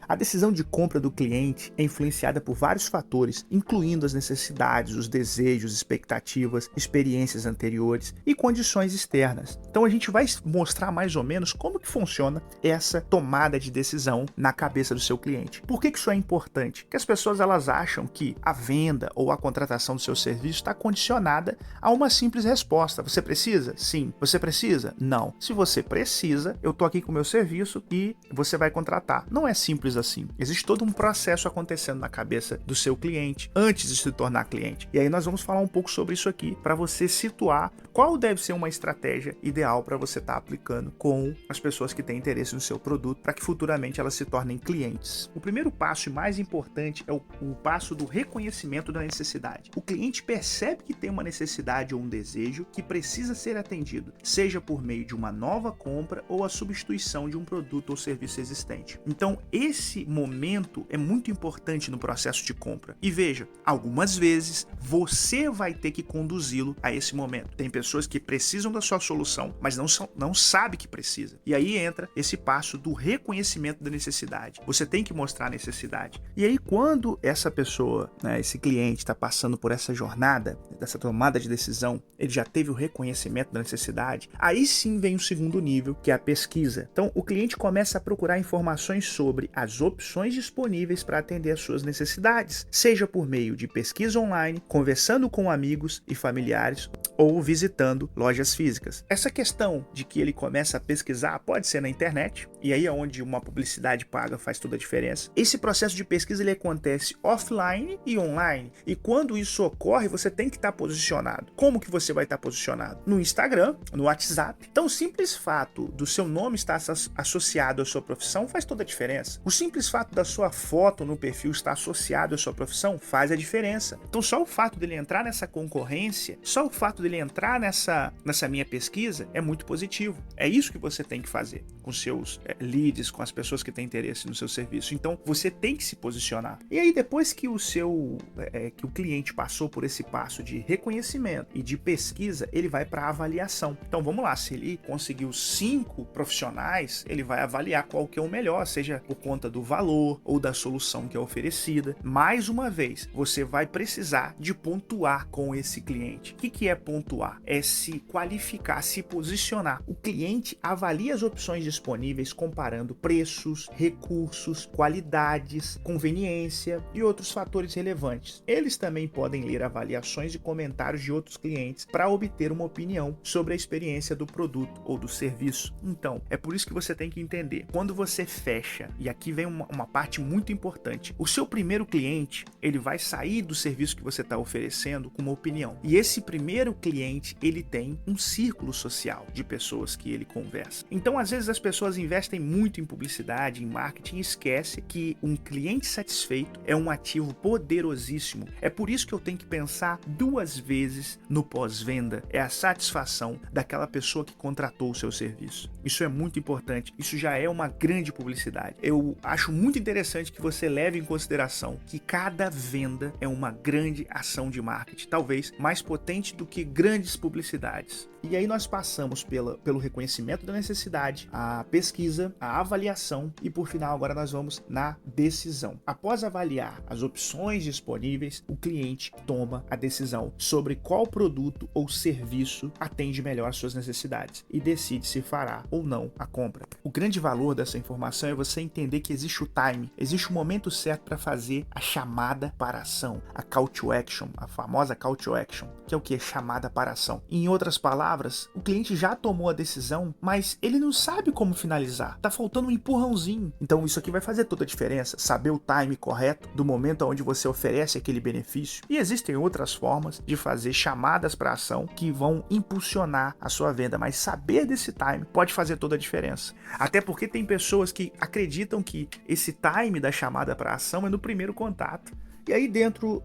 A decisão de compra do cliente é influenciada por vários fatores, incluindo as necessidades, os desejos, expectativas, experiências anteriores e condições externas. Então a gente vai mostrar mais ou menos como que funciona essa tomada de decisão na cabeça do seu cliente. Por que isso é importante? Porque as pessoas elas acham que a venda ou a contratação do seu serviço está condicionada a uma simples resposta. Você precisa? Sim. Você precisa? Não. Se você precisa, eu tô aqui com o meu serviço e você vai contratar. Não é simples assim. Existe todo um processo acontecendo na cabeça do seu cliente antes de se tornar cliente. E aí nós vamos falar um pouco sobre isso aqui para você situar qual deve ser uma estratégia ideal para você estar aplicando com as pessoas que têm interesse no seu produto para que futuramente elas se tornem clientes. O primeiro passo e mais importante é o passo do reconhecimento da necessidade. O cliente percebe que tem uma necessidade ou um desejo que precisa ser atendido, seja por meio de uma nova compra ou a substituição de um produto ou serviço existente. Então, esse momento é muito importante no processo de compra. E veja, algumas vezes você vai ter que conduzi-lo a esse momento. Tem pessoas que precisam da sua solução, mas não sabe que precisa. E aí entra esse passo do reconhecimento da necessidade. Você tem que mostrar a necessidade. E aí, quando essa pessoa, esse cliente está passando por essa jornada, dessa tomada de decisão, ele já teve o reconhecimento da necessidade, aí sim vem o segundo nível, que é a pesquisa. Então, o cliente começa a procurar informações sobre as opções disponíveis para atender às suas necessidades, seja por meio de pesquisa online, conversando com amigos e familiares ou visitando lojas físicas. Essa questão de que ele começa a pesquisar pode ser na internet, e aí é onde uma publicidade paga faz toda a diferença. Esse processo de pesquisa ele acontece offline e online, e quando isso ocorre, você tem que estar posicionado. Como que você vai estar posicionado? No Instagram, no WhatsApp. Então, o simples fato do seu nome estar associado à sua profissão faz toda a diferença. O simples fato da sua foto no perfil estar associado à sua profissão faz a diferença. Então, só o fato dele entrar nessa concorrência, só o fato dele entrar nessa minha pesquisa é muito positivo. É isso que você tem que fazer com seus leads, com as pessoas que têm interesse no seu serviço. Então, você tem que se posicionar. E aí, depois que que o cliente passou por esse passo de reconhecimento e de pesquisa, ele vai para a avaliação. Então, vamos lá, se ele conseguiu 5 profissionais, ele vai avaliar qual que é o melhor, seja por conta do valor ou da solução que é oferecida. Mais uma vez, você vai precisar de pontuar com esse cliente. O que é pontuar? É se qualificar, se posicionar. O cliente avalia as opções disponíveis comparando preços, recursos, qualidades, conveniência e outros fatores relevantes. Eles também podem ler avaliações e comentários de outros clientes para obter uma opinião sobre a experiência do produto ou do serviço. Então, é por isso que você tem que entender. Quando você fecha, e aqui vem uma parte muito importante, o seu primeiro cliente, ele vai sair do serviço que você está oferecendo com uma opinião. E esse primeiro cliente, ele tem um círculo social de pessoas que ele conversa. Então, às vezes as pessoas investem muito em publicidade, em marketing e esquecem que um cliente satisfeito é um ativo poderosíssimo. É por isso que eu tenho que pensar 2 vezes no pós-venda. É a satisfação daquela pessoa que contratou o seu serviço. Isso é muito importante. Isso já é uma grande publicidade. Eu acho muito interessante que você leve em consideração que cada venda é uma grande ação de marketing, talvez mais potente do que grandes publicidades. E aí nós passamos pelo reconhecimento da necessidade, a pesquisa, a avaliação e por final agora nós vamos na decisão. Após avaliar as opções disponíveis, o cliente toma a decisão sobre qual produto ou serviço atende melhor às suas necessidades e decide se fará ou não a compra. O grande valor dessa informação é você entender que existe o time, existe o momento certo para fazer a chamada para ação, a call to action, a famosa call to action, que é o que? Chamada para ação. Em outras palavras, o cliente já tomou a decisão, mas ele não sabe como finalizar. Tá faltando um empurrãozinho. Então isso aqui vai fazer toda a diferença, saber o time correto do momento onde você oferece aquele benefício. E existem outras formas de fazer chamadas para ação que vão impulsionar a sua venda, mas saber desse time pode fazer toda a diferença. Até porque tem pessoas que acreditam que esse time da chamada para ação é no primeiro contato. E aí dentro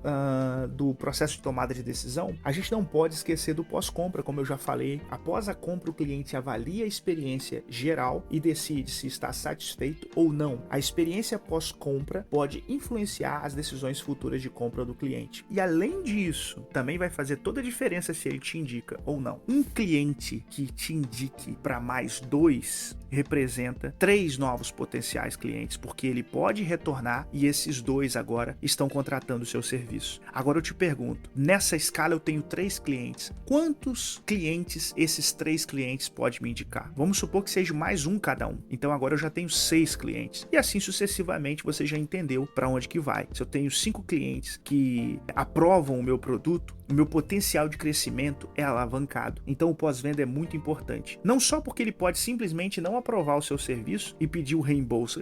do processo de tomada de decisão, a gente não pode esquecer do pós-compra, como eu já falei. Após a compra, o cliente avalia a experiência geral e decide se está satisfeito ou não. A experiência pós-compra pode influenciar as decisões futuras de compra do cliente. E além disso, também vai fazer toda a diferença se ele te indica ou não. Um cliente que te indique para mais 2 representa 3 novos potenciais clientes, porque ele pode retornar e esses 2 agora estão contratando o seu serviço. Agora eu te pergunto, nessa escala eu tenho 3 clientes, quantos clientes esses 3 clientes podem me indicar? Vamos supor que seja mais um cada um, então agora eu já tenho 6 clientes, e assim sucessivamente você já entendeu para onde que vai. Se eu tenho 5 clientes que aprovam o meu produto, o meu potencial de crescimento é alavancado. Então o pós-venda é muito importante. Não só porque ele pode simplesmente não aprovar o seu serviço e pedir o reembolso.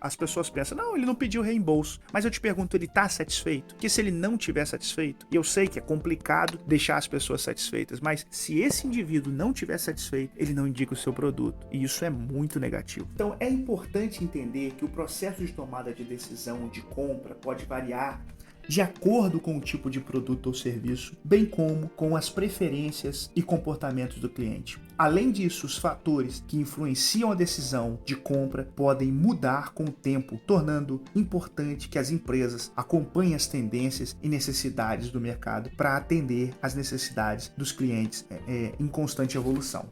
As pessoas pensam, não, ele não pediu reembolso. Mas eu te pergunto, ele está satisfeito? Porque se ele não estiver satisfeito, e eu sei que é complicado deixar as pessoas satisfeitas, mas se esse indivíduo não estiver satisfeito, ele não indica o seu produto. E isso é muito negativo. Então é importante entender que o processo de tomada de decisão de compra pode variar de acordo com o tipo de produto ou serviço, bem como com as preferências e comportamentos do cliente. Além disso, os fatores que influenciam a decisão de compra podem mudar com o tempo, tornando importante que as empresas acompanhem as tendências e necessidades do mercado para atender às necessidades dos clientes em constante evolução.